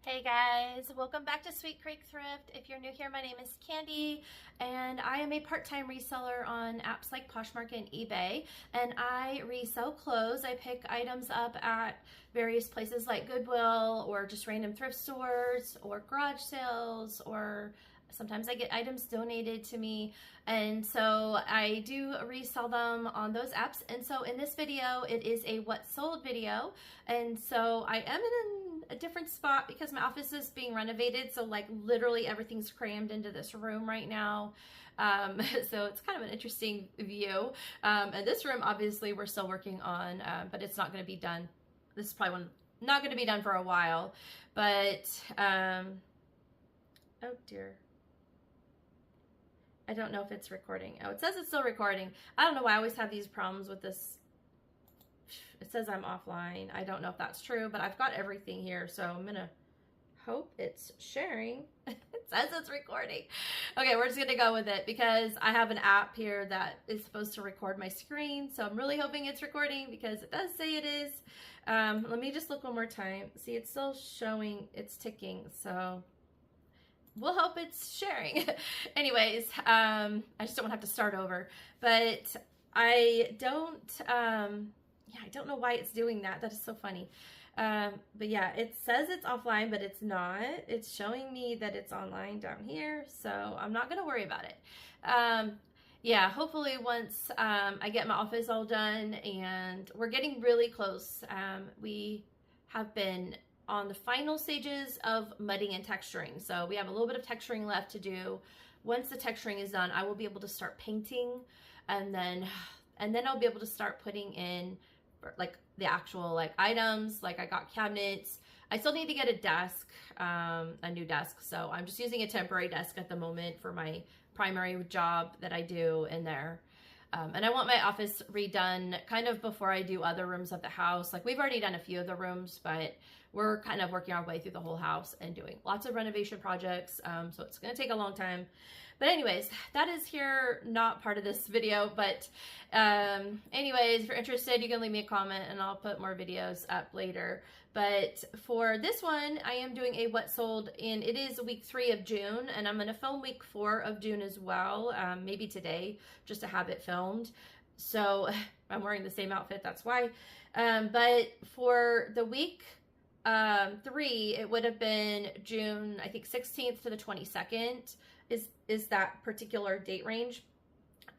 Hey guys, welcome back to Sweet Creek Thrift. If you're new here, my name is Candi and I am a part-time reseller on apps like Poshmark and eBay, and I resell clothes. I pick items up at various places like Goodwill or just random thrift stores or garage sales, or sometimes I get items donated to me, and so I do resell them on those apps. And so in this video, it is a what sold video, and so I am in a different spot because my office is being renovated, so like literally everything's crammed into this room right now. So it's kind of an interesting view. And this room, obviously, we're still working on, but it's not going to be done. This is probably not going to be done for a while, but oh dear. I don't know if it's recording. Oh, it says it's still recording. I don't know why I always have these problems with this. It says I'm offline. I don't know if that's true, but I've got everything here, so I'm gonna hope it's sharing. It says it's recording. Okay, we're just gonna go with it because I have an app here that is supposed to record my screen, so I'm really hoping it's recording because it does say it is. Let me just look one more time. See, it's still showing, it's ticking, so we'll hope it's sharing. Anyways, I just don't want to have to start over, but I don't, yeah, I don't know why it's doing that. That is so funny. But yeah, it says it's offline, but it's not. It's showing me that it's online down here, so I'm not going to worry about it. Yeah, hopefully once I get my office all done, and we're getting really close. We have been on the final stages of mudding and texturing, so we have a little bit of texturing left to do. Once the texturing is done, I will be able to start painting, and then I'll be able to start putting in like the actual like items. Like I got cabinets. I still need to get a desk, a new desk, so I'm just using a temporary desk at the moment for my primary job that I do in there. And I want my office redone kind of before I do other rooms of the house. Like we've already done a few of the rooms, but we're kind of working our way through the whole house and doing lots of renovation projects. So it's going to take a long time. But anyways, that is here, not part of this video. But anyways, if you're interested, you can leave me a comment and I'll put more videos up later. But for this one, I am doing a what sold, and it is week 3 of June, and I'm going to film week 4 of June as well, maybe today, just to have it filmed. So I'm wearing the same outfit, that's why. But for the week 3, it would have been June, I think 16th to the 22nd is that particular date range.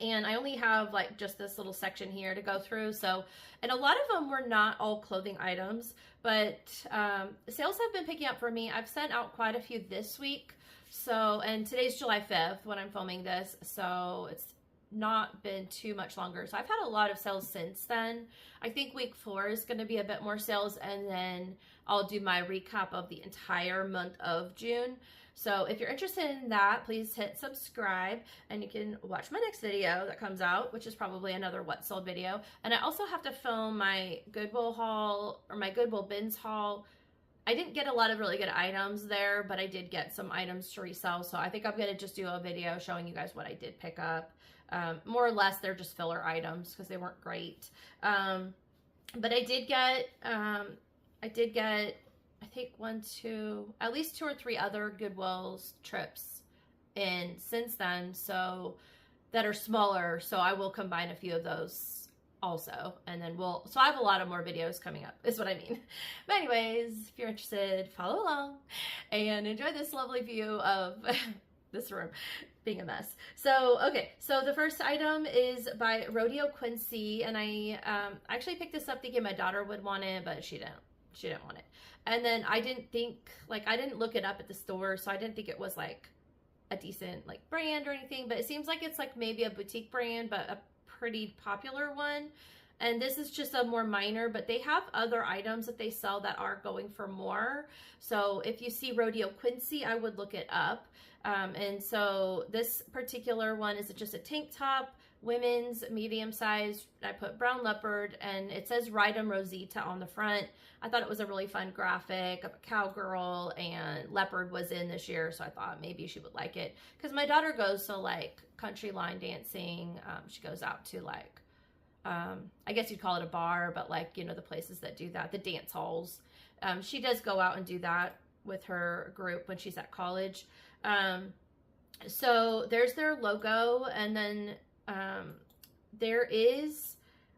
And I only have like just this little section here to go through. So, and a lot of them were not all clothing items, but sales have been picking up for me. I've sent out quite a few this week. So, and today's July 5th when I'm filming this. So it's not been too much longer. So I've had a lot of sales since then. I think week 4 is going to be a bit more sales, and then I'll do my recap of the entire month of June. So if you're interested in that, please hit subscribe, and you can watch my next video that comes out, which is probably another what sold video. And I also have to film my Goodwill haul, or my Goodwill bins haul. I didn't get a lot of really good items there, but I did get some items to resell. So I think I'm going to just do a video showing you guys what I did pick up. More or less, they're just filler items because they weren't great. But I did get, I think at least 2 or 3 other Goodwill's trips in since then, so that are smaller. So I will combine a few of those also, and then so I have a lot of more videos coming up, is what I mean. But anyways, if you're interested, follow along and enjoy this lovely view of this room being a mess. So, okay, so the first item is by Rodeo Quincy, and I actually picked this up thinking my daughter would want it, but she didn't want it. And then I didn't look it up at the store, so I didn't think it was like a decent like brand or anything, but it seems like it's like maybe a boutique brand, but a pretty popular one. And this is just a more minor, but they have other items that they sell that are going for more. So if you see Rodeo Quincy, I would look it up. And so this particular one is just a tank top, women's, medium size. I put brown leopard, and it says Ride 'em Rosita on the front. I thought it was a really fun graphic of a cowgirl, and leopard was in this year, so I thought maybe she would like it. Because my daughter goes to like country line dancing. She goes out to like, I guess you'd call it a bar, but like, you know, the places that do that, the dance halls. She does go out and do that with her group when she's at college. So there's their logo, and then there is,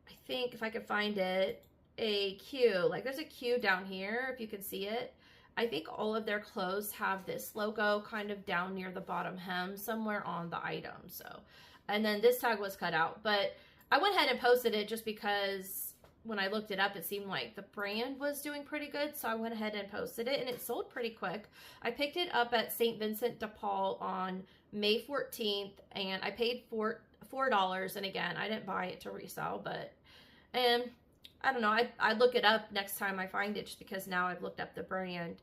I think if I could find it, a Q. Like there's a Q down here, if you can see it. I think all of their clothes have this logo kind of down near the bottom hem somewhere on the item. So, and then this tag was cut out, but I went ahead and posted it just because when I looked it up, it seemed like the brand was doing pretty good. So I went ahead and posted it, and it sold pretty quick. I picked it up at St. Vincent de Paul on May 14th, and I paid $4. And again, I didn't buy it to resell, but, I don't know. I'd look it up next time I find it, just because now I've looked up the brand.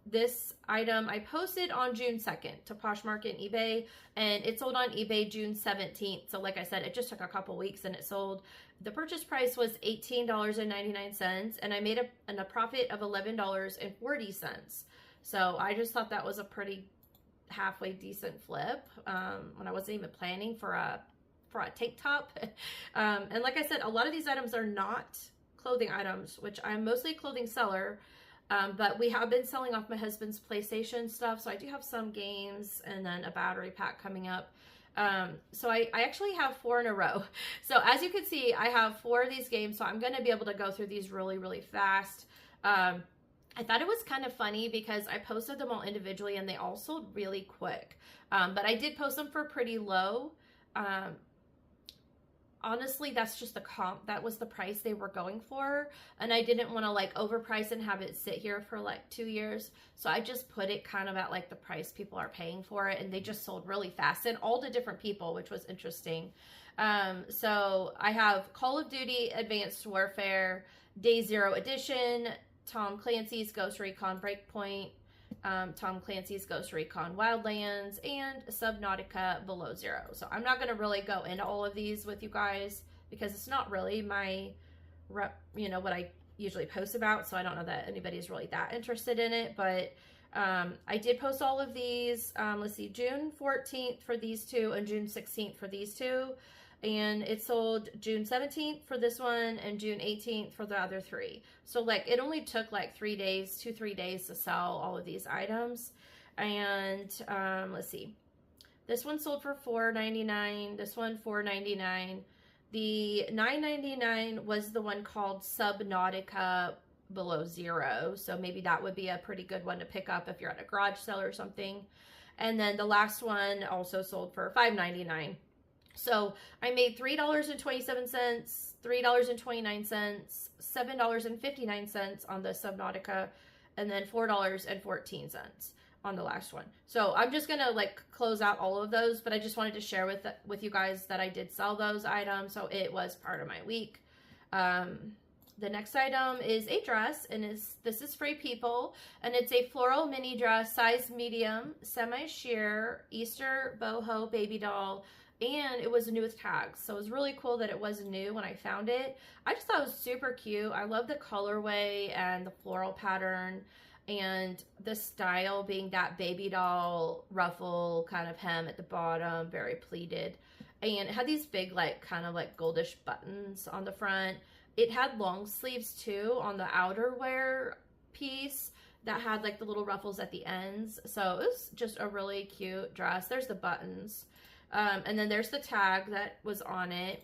This item I posted on June 2nd to Poshmark and eBay, and it sold on eBay June 17th. So like I said, it just took a couple weeks and it sold. The purchase price was $18.99, and I made a profit of $11.40. So I just thought that was a pretty halfway decent flip when I wasn't even planning for a tank top. And like I said, a lot of these items are not clothing items, which I'm mostly a clothing seller, but we have been selling off my husband's PlayStation stuff, so I do have some games and then a battery pack coming up. So I actually have 4 in a row. So as you can see, I have 4 of these games, so I'm going to be able to go through these really, really fast. I thought it was kind of funny because I posted them all individually and they all sold really quick. But I did post them for pretty low. Honestly, that's just the comp. That was the price they were going for. And I didn't want to like overprice and have it sit here for like 2 years. So I just put it kind of at like the price people are paying for it. And they just sold really fast, and all to different people, which was interesting. So I have Call of Duty Advanced Warfare Day 0 Edition, Tom Clancy's Ghost Recon Breakpoint, Tom Clancy's Ghost Recon Wildlands, and Subnautica Below Zero. So I'm not going to really go into all of these with you guys because it's not really my, what I usually post about. So I don't know that anybody's really that interested in it, but I did post all of these. Let's see, June 14th for these 2 and June 16th for these 2. And it sold June 17th for this one and June 18th for the other 3. So like it only took like 3 days, 2-3 days to sell all of these items. And let's see, this one sold for $4.99, this one $4.99. The $9.99 was the one called Subnautica Below Zero. So maybe that would be a pretty good one to pick up if you're at a garage sale or something. And then the last one also sold for $5.99. So I made $3.27, $3.29, $7.59 on the Subnautica, and then $4.14 on the last one. So I'm just going to like close out all of those, but I just wanted to share with you guys that I did sell those items. So it was part of my week. The next item is a dress, and this is Free People, and it's a floral mini dress, size medium, semi-sheer, Easter boho baby doll. And it was new with tags. So it was really cool that it was new when I found it. I just thought it was super cute. I love the colorway and the floral pattern and the style being that baby doll ruffle kind of hem at the bottom, very pleated. And it had these big like kind of like goldish buttons on the front. It had long sleeves too on the outerwear piece that had like the little ruffles at the ends. So it was just a really cute dress. There's the buttons. And then there's the tag that was on it.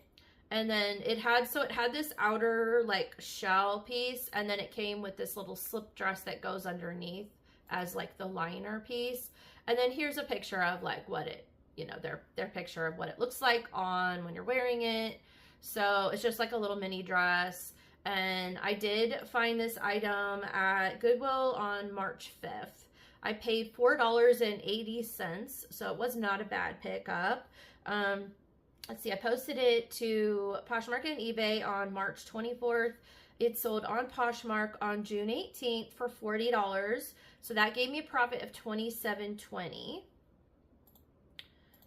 And then it had this outer like shell piece, and then it came with this little slip dress that goes underneath as like the liner piece. And then here's a picture of like what it, their picture of what it looks like on when you're wearing it. So it's just like a little mini dress. And I did find this item at Goodwill on March 5th. I paid $4.80, so it was not a bad pickup. Let's see, I posted it to Poshmark and eBay on March 24th. It sold on Poshmark on June 18th for $40, so that gave me a profit of $27.20.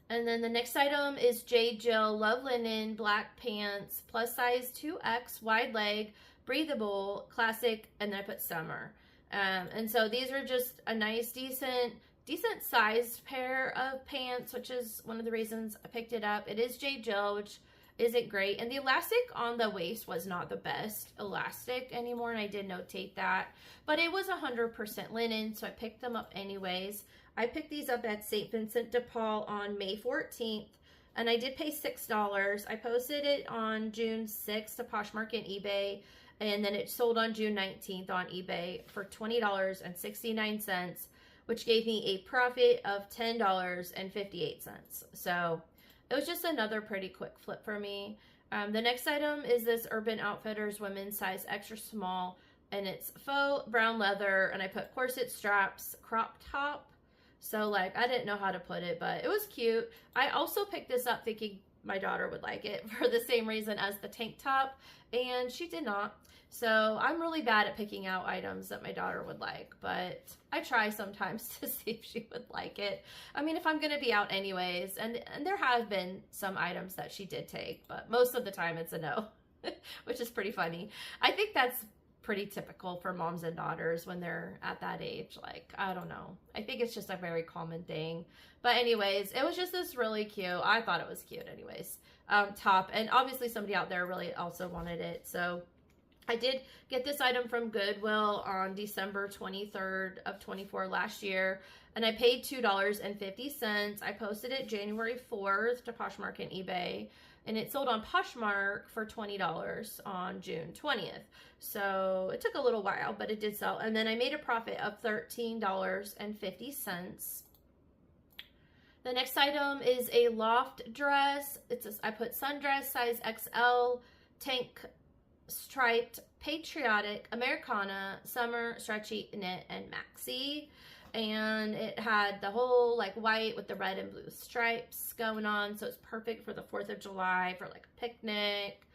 And then the next item is J. Jill Love Linen Black Pants, plus size 2X, wide leg, breathable, classic, and then I put summer. And so these are just a nice, decent sized pair of pants, which is one of the reasons I picked it up. It is J. Jill, which isn't great. And the elastic on the waist was not the best elastic anymore, and I did notate that. But it was 100% linen, so I picked them up anyways. I picked these up at St. Vincent de Paul on May 14th, and I did pay $6. I posted it on June 6th to Poshmark and eBay, and then it sold on June 19th on eBay for $20.69, which gave me a profit of $10.58. So it was just another pretty quick flip for me. The next item is this Urban Outfitters women's size extra small, and it's faux brown leather, and I put corset straps, crop top. So like, I didn't know how to put it, but it was cute. I also picked this up thinking my daughter would like it for the same reason as the tank top, and she did not. So I'm really bad at picking out items that my daughter would like, but I try sometimes to see if she would like it. I mean, if I'm going to be out anyways, and there have been some items that she did take, but most of the time it's a no, which is pretty funny. I think that's pretty typical for moms and daughters when they're at that age. Like, I don't know. I think it's just a very common thing. But anyways, it was just this really cute, I thought it was cute anyways, top. And obviously somebody out there really also wanted it. So I did get this item from Goodwill on December 23rd of 24 last year, and I paid $2.50. I posted it January 4th to Poshmark and eBay, and it sold on Poshmark for $20 on June 20th. So it took a little while, but it did sell. And then I made a profit of $13.50. The next item is a loft dress. I put sundress size XL, tank striped, patriotic, Americana, summer, stretchy, knit, and maxi. And it had the whole like white with the red and blue stripes going on, so it's perfect for the 4th of July, for like a picnic,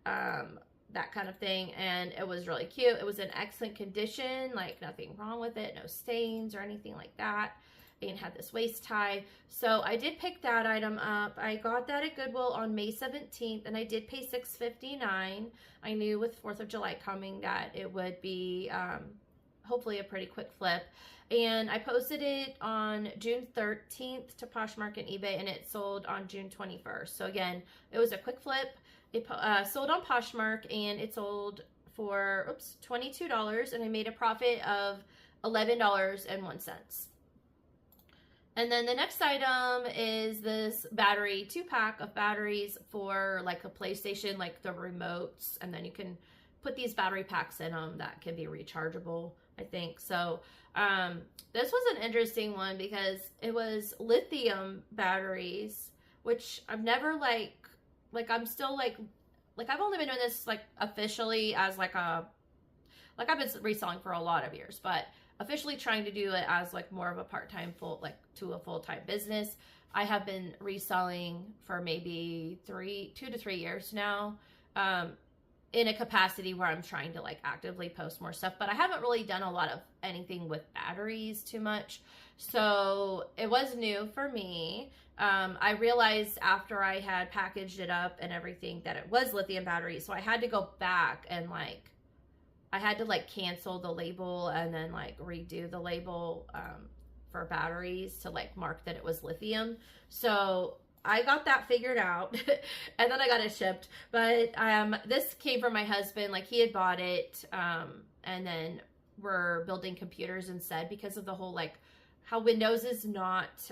that kind of thing. And it was really cute. It was in excellent condition, like nothing wrong with it, no stains or anything like that. And had this waist tie. So I did pick that item up. I got that at Goodwill on May 17th, and I did pay $6.59. I knew with 4th of July coming that it would be hopefully a pretty quick flip. And I posted it on June 13th to Poshmark and eBay, and it sold on June 21st. So again, it was a quick flip. It sold on Poshmark, and it sold for $22, and I made a profit of $11.01. And then the next item is this battery, 2-pack of batteries for like a PlayStation, like the remotes. And then you can put these battery packs in them that can be rechargeable, I think. So this was an interesting one because it was lithium batteries, which I've never I'm still like I've only been doing this like officially as like I've been reselling for a lot of years, but officially trying to do it as like more of a part-time to a full-time business. I have been reselling for maybe 2 to 3 years now, in a capacity where I'm trying to like actively post more stuff, but I haven't really done a lot of anything with batteries too much. So it was new for me. I realized after I had packaged it up and everything that it was lithium batteries. So I had to go back and I had to like cancel the label and then like redo the label for batteries to like mark that it was lithium. So I got that figured out and then I got it shipped. But this came from my husband. Like he had bought it and then we're building computers instead because of the whole like how Windows is not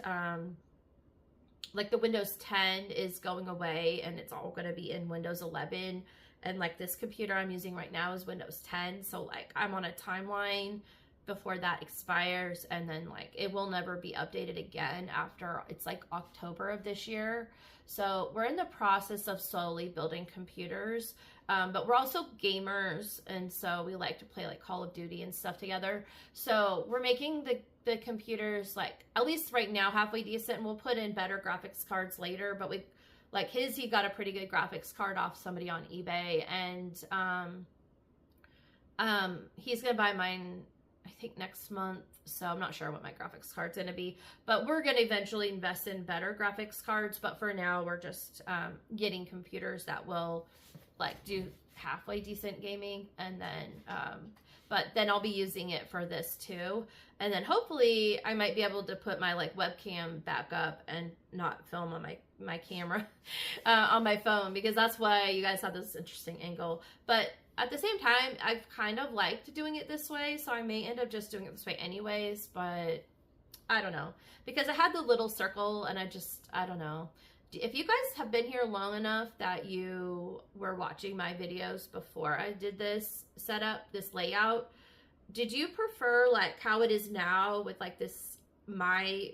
like the Windows 10 is going away and it's all going to be in Windows 11. And like this computer I'm using right now is Windows 10. So like I'm on a timeline before that expires, and then like it will never be updated again after it's like October of this year. So we're in the process of slowly building computers, but we're also gamers, and so we like to play like Call of Duty and stuff together. So we're making the computers like at least right now halfway decent, and we'll put in better graphics cards later. But we like he got a pretty good graphics card off somebody on eBay, and he's gonna buy mine I think next month, so I'm not sure what my graphics card's gonna be, but we're gonna eventually invest in better graphics cards. But for now we're just getting computers that will like do halfway decent gaming, and then but then I'll be using it for this too. And then hopefully I might be able to put my like webcam back up and not film on my camera on my phone, because that's why you guys have this interesting angle. But at the same time, I've kind of liked doing it this way, so I may end up just doing it this way anyways, but I don't know. Because I had the little circle and I don't know. If you guys have been here long enough that you were watching my videos before I did this setup, this layout, did you prefer like how it is now with like this, my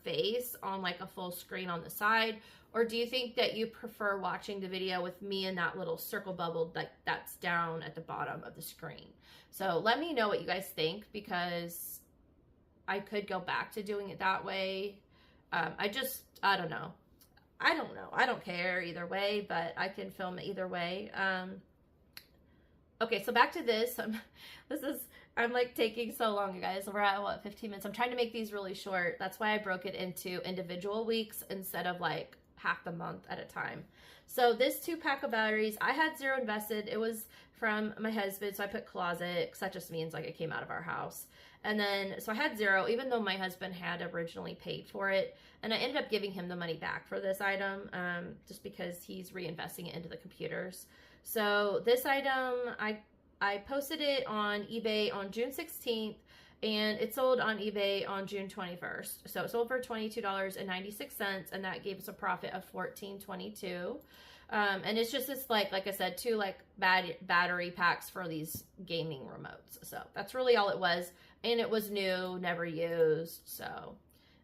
face on like a full screen on the side? Or do you think that you prefer watching the video with me and that little circle bubble like that's down at the bottom of the screen? So let me know what you guys think, because I could go back to doing it that way. I don't know. I don't care either way, but I can film it either way. Okay, so back to this. I'm like taking so long, you guys. We're at what, 15 minutes? I'm trying to make these really short. That's why I broke it into individual weeks instead of like half the month at a time. So this 2-pack of batteries, I had 0 invested. It was from my husband, so I put closet, because that just means like it came out of our house. And then, so I had 0, even though my husband had originally paid for it. And I ended up giving him the money back for this item, just because he's reinvesting it into the computers. So this item, I posted it on eBay on June 16th, and it sold on eBay on June 21st. So it sold for $22.96, and that gave us a profit of $14.22. And it's just this, like I said, 2 like battery packs for these gaming remotes. So that's really all it was. And it was new, never used. So,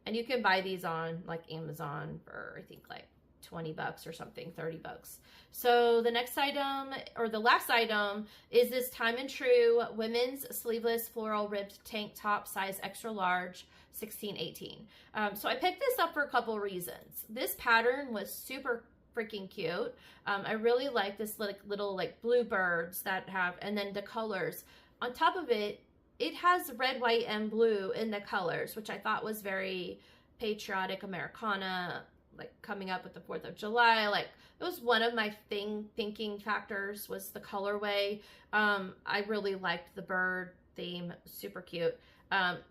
and you can buy these on like Amazon for, I think like 20 bucks or something, 30 bucks. So the next item, or the last item, is this Time and True women's sleeveless floral ribbed tank top, size extra large, 16-18. So I picked this up for a couple reasons. This pattern was super freaking cute. I really like this little like bluebirds that have, and then the colors on top of it. It has red, white, and blue in the colors, which I thought was very patriotic Americana, like coming up with the 4th of July. Like, it was one of my thinking factors was the colorway. I really liked the bird theme, super cute.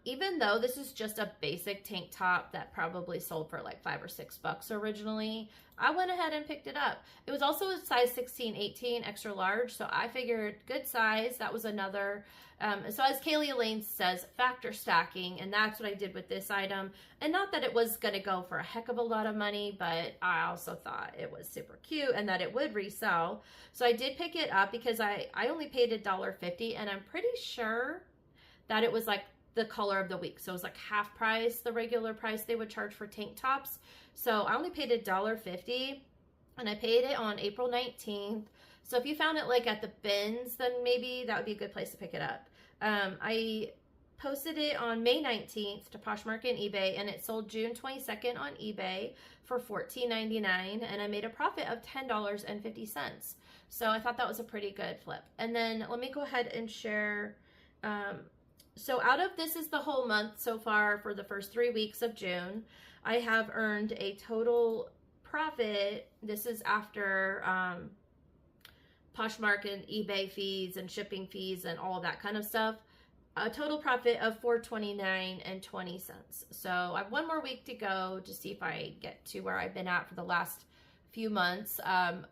Even though this is just a basic tank top that probably sold for like $5 or $6 originally, I went ahead and picked it up. It was also a size 16-18 extra large, so I figured good size. That was another. So as Kaylee Elaine says, factor stacking, and that's what I did with this item. And not that it was going to go for a heck of a lot of money, but I also thought it was super cute and that it would resell. So I did pick it up because I only paid $1.50, and I'm pretty sure that it was like the color of the week. So it was like half price, the regular price they would charge for tank tops. So I only paid $1.50, and I paid it on April 19th. So if you found it like at the bins, then maybe that would be a good place to pick it up. I posted it on May 19th to Poshmark and eBay, and it sold June 22nd on eBay for $14.99, and I made a profit of $10.50. So I thought that was a pretty good flip. And then let me go ahead and share. So out of this is the whole month so far for the first 3 weeks of June, I have earned a total profit. This is after Poshmark and eBay fees and shipping fees and all of that kind of stuff. A total profit of $4.29.20. So I have 1 more week to go to see if I get to where I've been at for the last few months,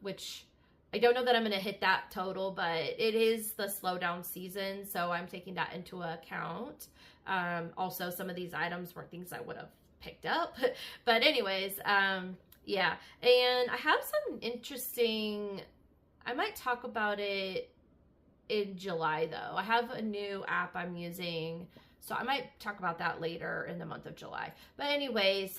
which I don't know that I'm going to hit that total, but it is the slowdown season, so I'm taking that into account. Also, some of these items weren't things I would have picked up. But anyways, yeah. And I have some interesting, I might talk about it in July, though. I have a new app I'm using, so I might talk about that later in the month of July. But anyways,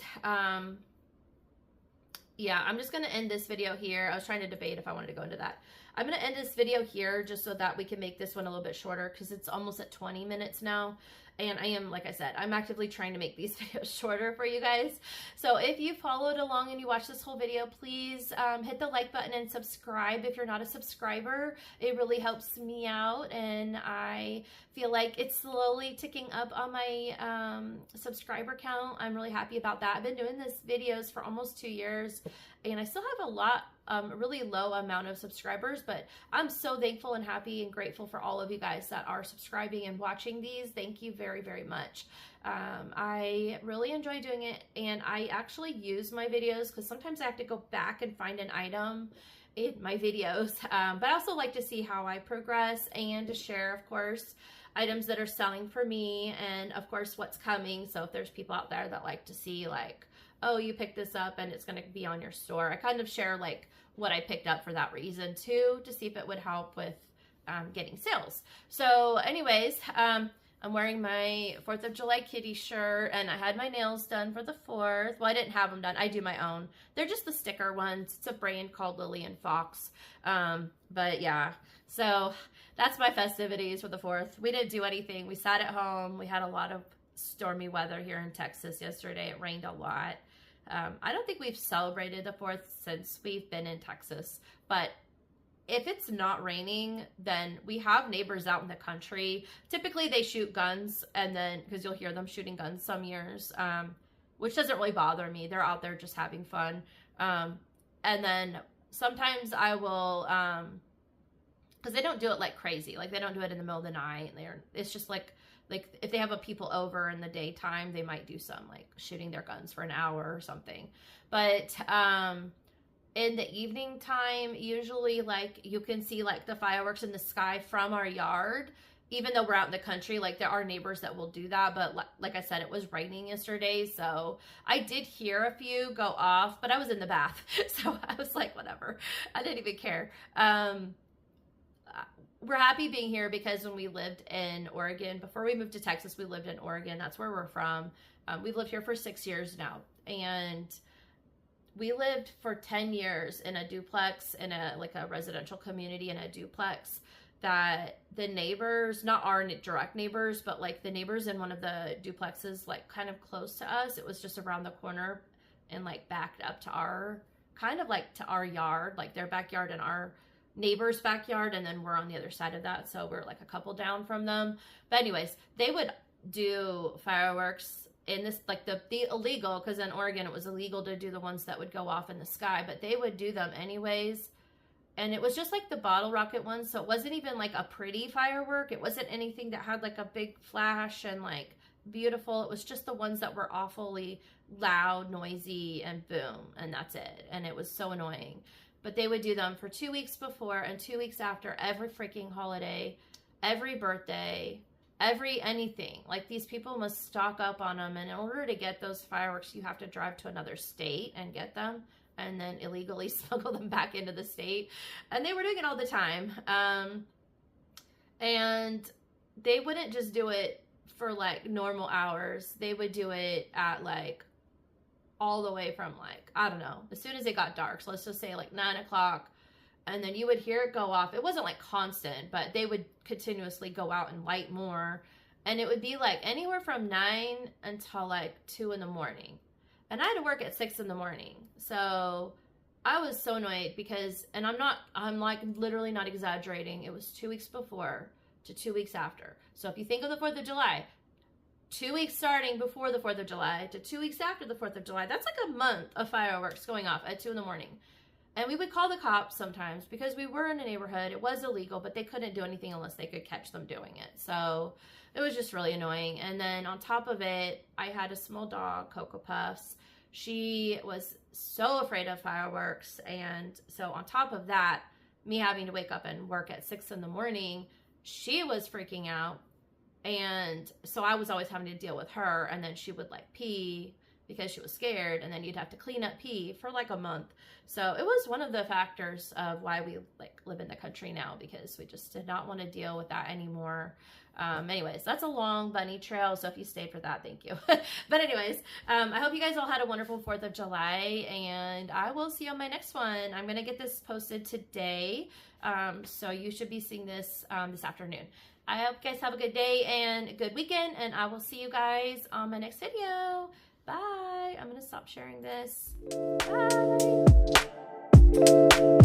yeah, I'm just going to end this video here. I was trying to debate if I wanted to go into that. I'm going to end this video here just so that we can make this one a little bit shorter, because it's almost at 20 minutes now. And I am, like I said, I'm actively trying to make these videos shorter for you guys. So if you followed along and you watched this whole video, please hit the like button and subscribe if you're not a subscriber. It really helps me out, and I feel like it's slowly ticking up on my subscriber count. I'm really happy about that. I've been doing these videos for almost 2 years, and I still have a lot a really low amount of subscribers, but I'm so thankful and happy and grateful for all of you guys that are subscribing and watching these. Thank you very, very much. I really enjoy doing it, and I actually use my videos because sometimes I have to go back and find an item in my videos, but I also like to see how I progress and to share, of course, items that are selling for me and of course what's coming. So if there's people out there that like to see like, oh, you picked this up and it's going to be on your store, I kind of share like what I picked up for that reason too, to see if it would help with getting sales. So anyways, I'm wearing my 4th of July kitty shirt, and I had my nails done for the 4th. Well, I didn't have them done. I do my own. They're just the sticker ones. It's a brand called Lily and Fox. But yeah, so that's my festivities for the 4th. We didn't do anything. We sat at home. We had a lot of stormy weather here in Texas yesterday. It rained a lot. I don't think we've celebrated the 4th since we've been in Texas, but if it's not raining, then we have neighbors out in the country. Typically they shoot guns, and then because you'll hear them shooting guns some years, which doesn't really bother me. They're out there just having fun. And then sometimes I will, because they don't do it like crazy. Like they don't do it in the middle of the night. It's just like if they have a people over in the daytime, they might do some like shooting their guns for an hour or something. But in the evening time, usually like you can see like the fireworks in the sky from our yard, even though we're out in the country. Like there are neighbors that will do that, but like I said, it was raining yesterday, so I did hear a few go off, but I was in the bath, so I was like, whatever, I didn't even care. We're happy being here because when we lived in Oregon, before we moved to Texas, we lived in Oregon. That's where we're from. We've lived here for 6 years now, and we lived for 10 years in a duplex, in a residential community in a duplex, that the neighbors, not our direct neighbors, but like the neighbors in one of the duplexes, like kind of close to us, it was just around the corner and like backed up to our, kind of like to our yard, like their backyard and our neighbor's backyard, and then we're on the other side of that, so we're like a couple down from them. But anyways, they would do fireworks in this, like the illegal, because in Oregon it was illegal to do the ones that would go off in the sky, but they would do them anyways. And it was just like the bottle rocket ones, so it wasn't even like a pretty firework. It wasn't anything that had like a big flash and like beautiful. It was just the ones that were awfully loud, noisy, and boom, and that's it. And it was so annoying. But they would do them for 2 weeks before and 2 weeks after every freaking holiday, every birthday, every anything. Like these people must stock up on them, and in order to get those fireworks, you have to drive to another state and get them, and then illegally smuggle them back into the state. And they were doing it all the time. And they wouldn't just do it for like normal hours. They would do it at like all the way from like, I don't know, as soon as it got dark. So let's just say like 9 o'clock. And then you would hear it go off. It wasn't like constant, but they would continuously go out and light more. And it would be like anywhere from 9 until like 2 in the morning. And I had to work at 6 in the morning. So I was so annoyed because, and I'm like literally not exaggerating. It was 2 weeks before to 2 weeks after. So if you think of the 4th of July, 2 weeks starting before the 4th of July to 2 weeks after the 4th of July, that's like a month of fireworks going off at 2 in the morning. And we would call the cops sometimes because we were in a neighborhood. It was illegal, but they couldn't do anything unless they could catch them doing it. So it was just really annoying. And then on top of it, I had a small dog, Cocoa Puffs. She was so afraid of fireworks. And so on top of that, me having to wake up and work at 6 in the morning, she was freaking out. And so I was always having to deal with her. And then she would like pee because she was scared, and then you'd have to clean up pee for like a month. So it was one of the factors of why we like live in the country now, because we just did not want to deal with that anymore. Anyways, that's a long bunny trail, so if you stayed for that, thank you. But anyways, I hope you guys all had a wonderful 4th of July, and I will see you on my next one. I'm gonna get this posted today, so you should be seeing this this afternoon. I hope you guys have a good day and a good weekend, and I will see you guys on my next video. Bye. I'm going to stop sharing this. Bye.